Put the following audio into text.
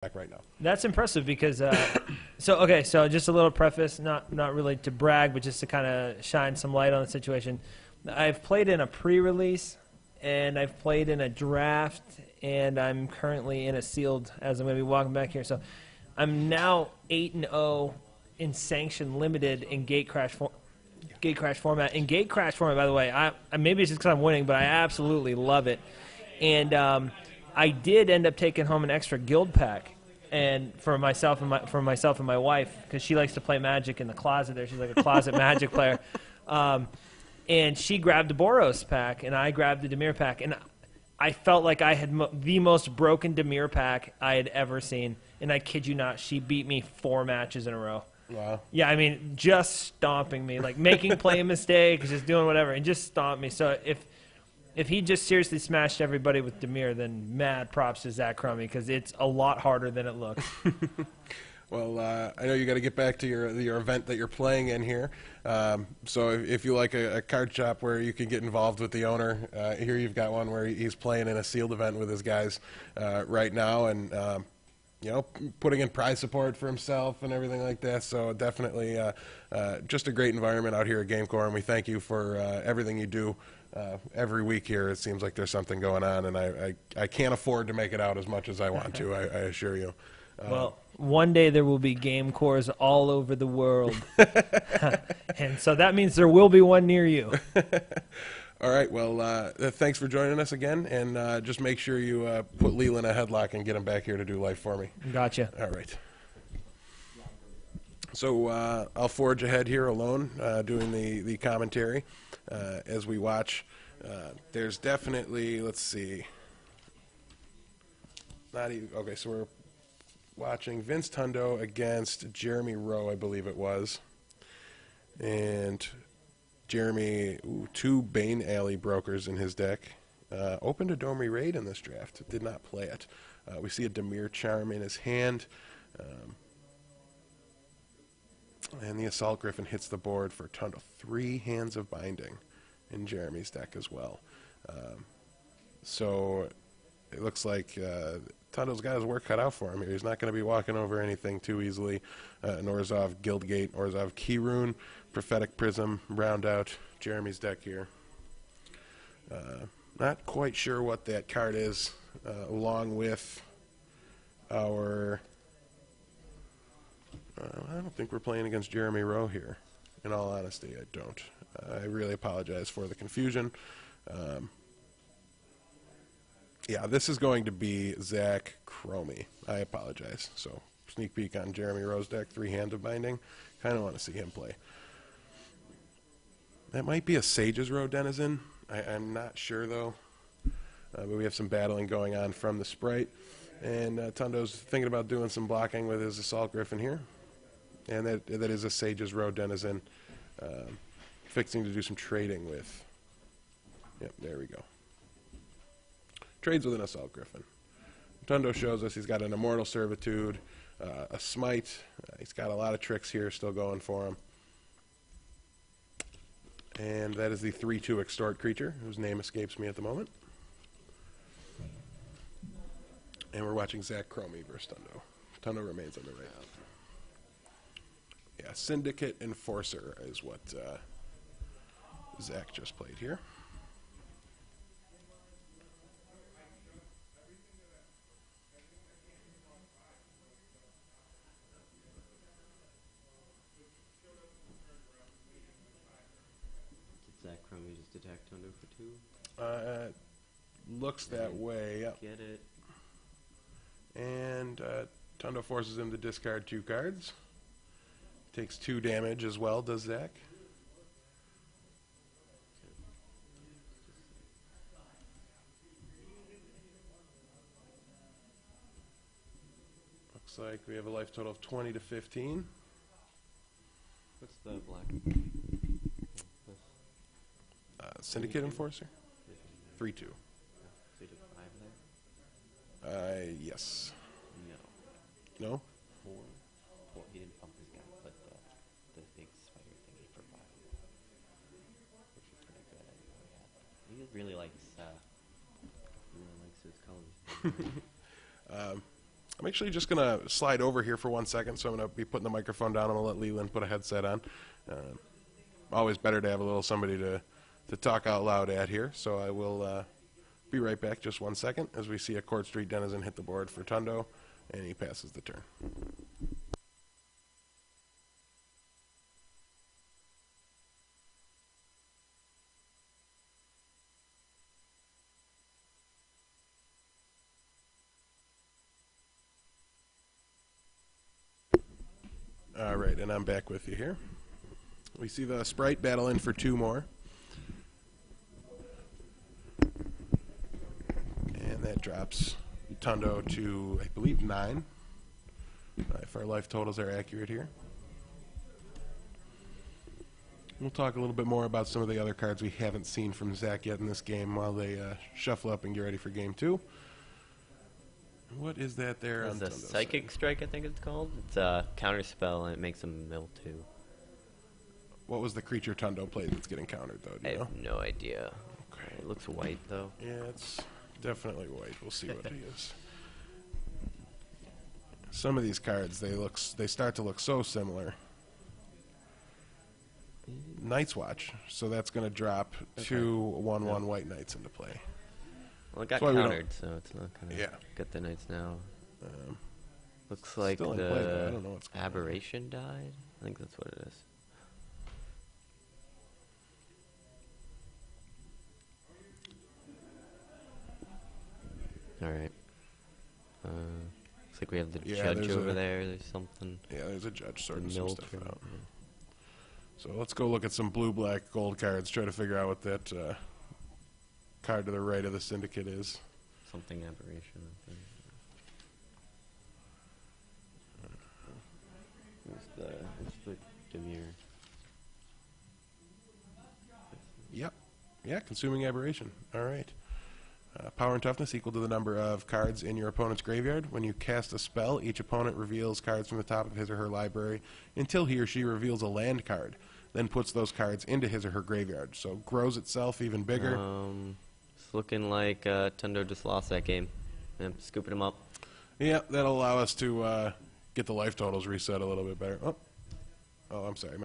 back right now. That's impressive because so just a little preface, not really to brag, but just to kind of shine some light on the situation. I've played in a pre-release, and I've played in a draft, and I'm currently in a sealed as I'm going to be walking back here. So I'm now 8-0 in sanction limited in Gatecrash format. In Gatecrash format, by the way, I maybe it's just because I'm winning, but I absolutely love it. And I did end up taking home an extra guild pack, and for myself and my wife, because she likes to play Magic in the closet. There, she's like a closet Magic player. And she grabbed the Boros pack, and I grabbed the Dimir pack, and I felt like I had the most broken Dimir pack I had ever seen. And I kid you not, she beat me 4 matches in a row. Wow. Yeah, I mean, just stomping me, like making play mistakes, just doing whatever, and just stomped me. So if he just seriously smashed everybody with Dimir, then mad props to Zach Crummy, because it's a lot harder than it looks. Well, I know you got to get back to your event that you're playing in here. So if you like a card shop where you can get involved with the owner, here you've got one where he's playing in a sealed event with his guys right now, and you know, putting in prize support for himself and everything like that. So definitely just a great environment out here at GameCore, and we thank you for everything you do. Every week here, it seems like there's something going on, and I can't afford to make it out as much as I want to, I assure you. Well, one day there will be game cores all over the world. And so that means there will be one near you. All right, well, thanks for joining us again, and just make sure you put Leland in a headlock and get him back here to do life for me. Gotcha. All right. So I'll forge ahead here alone, doing the commentary as we watch. There's definitely, let's see, not even, okay, so we're watching Vince Tundo against Jeremy Rowe, I believe it was. And Jeremy, 2 Bane Alley Brokers in his deck. Opened a Domri Raid in this draft, did not play it. We see a Dimir Charm in his hand. And the Assault Griffin hits the board for Tundo. 3 Hands of Binding in Jeremy's deck as well. So it looks like Tundo's got his work cut out for him here. He's not going to be walking over anything too easily. Norzov, Guildgate, Norzov, Keyrune, Prophetic Prism, round out Jeremy's deck here. Not quite sure what that card is, along with our... I don't think we're playing against Jeremy Rowe here. In all honesty, I don't. I really apologize for the confusion. Yeah, this is going to be Zach Cromie. I apologize. So, sneak peek on Jeremy Rowe's deck, 3 Hands of Binding. Kind of want to see him play. That might be a Sage's Road Denizen. I'm not sure, though. But we have some battling going on from the Sprite. And Tundo's thinking about doing some blocking with his Assault Griffin here. And that is a Sage's Road Denizen. Fixing to do some trading with. Yep, there we go. Trades with an Assault Griffin. Tundo shows us he's got an Immortal Servitude, a Smite. He's got a lot of tricks here still going for him. And that is the 3/2 Extort creature, whose name escapes me at the moment. And we're watching Zach Cromie versus Tundo. Tundo remains on the right. Yeah, Syndicate Enforcer is what Zach just played here. Did Zach Crummy just attack Tundo for 2? Looks that way, yep. Get it. And Tundo forces him to discard 2 cards. Takes 2 damage as well, does Zach. Looks like we have a life total of 20 to 15. What's the black? Syndicate Enforcer? 3/2. So you did 5 there? Yes. No. No? 4. He didn't pump his guy, but the big spider thingy for 5. Which is pretty good. He really likes his colors. I'm actually just going to slide over here for 1 second, so I'm going to be putting the microphone down. I'm going to let Leland put a headset on. Always better to have a little somebody to talk out loud at here, so I will be right back just 1 second as we see a Court Street Denizen hit the board for Tundo, and he passes the turn. All right, and I'm back with you here. We see the Sprite battle in for 2 more. And that drops Tundo to, I believe, 9. If our life totals are accurate here. We'll talk a little bit more about some of the other cards we haven't seen from Zach yet in this game while they shuffle up and get ready for game 2. What is that there on It's a Tundo's Psychic side? Strike, I think it's called. It's a counter spell, and it makes him mill 2. What was the creature Tundo played that's getting countered, though? Do I you know? have no idea. Okay. It looks white, though. Yeah, it's definitely white. We'll see what it is. Some of these cards, they start to look so similar. Night's Watch, so that's going to drop 2 1/1 white knights into play. Well, it got That's why we don't- countered, so it's not going to Yeah. get the knights now. Um, Looks like still in play, though. I don't know the what's going on. Aberration died. I think that's what it is. All right. Looks like we have the Yeah, judge there's over a- there. There's something. Yeah, there's a judge The sorting some mill stuff turn, out. yeah. So let's go look at some blue, black, gold cards. Try to figure out what that card to the right of the syndicate is. Something aberration, I think. It's the Demir. Yep. Yeah, Consuming Aberration. All right. Power and toughness equal to the number of cards in your opponent's graveyard. When you cast a spell, each opponent reveals cards from the top of his or her library until he or she reveals a land card, then puts those cards into his or her graveyard. So grows itself even bigger. It's looking like Tundo just lost that game. Yeah, scooping him up. Yeah, that'll allow us to get the life totals reset a little bit better. Oh, I'm sorry.